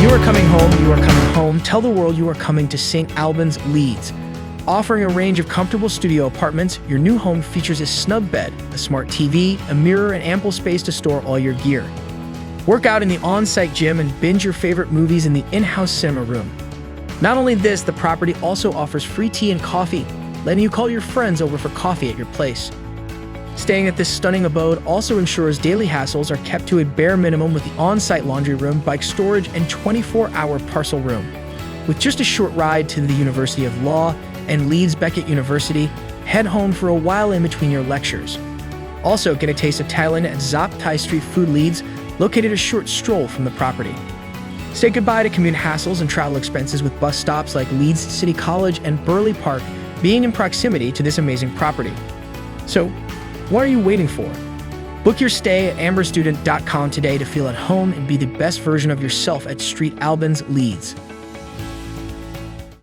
You are coming home, you are coming home. Tell the world you are coming to St Albans, Leeds. Offering a range of comfortable studio apartments, your new home features a snug bed, a smart TV, a mirror, and ample space to store all your gear. Work out in the on-site gym and binge your favorite movies in the in-house cinema room. Not only this, the property also offers free tea and coffee, letting you call your friends over for coffee at your place. Staying at this stunning abode also ensures daily hassles are kept to a bare minimum with the on-site laundry room, bike storage, and 24-hour parcel room. With just a short ride to the University of Law and Leeds Beckett University, head home for a while in between your lectures. Also, get a taste of Thailand at Zop Thai Street Food Leeds, located a short stroll from the property. Say goodbye to commute hassles and travel expenses with bus stops like Leeds City College and Burley Park being in proximity to this amazing property. So, what are you waiting for? Book your stay at amberstudent.com today to feel at home and be the best version of yourself at St Albans, Leeds.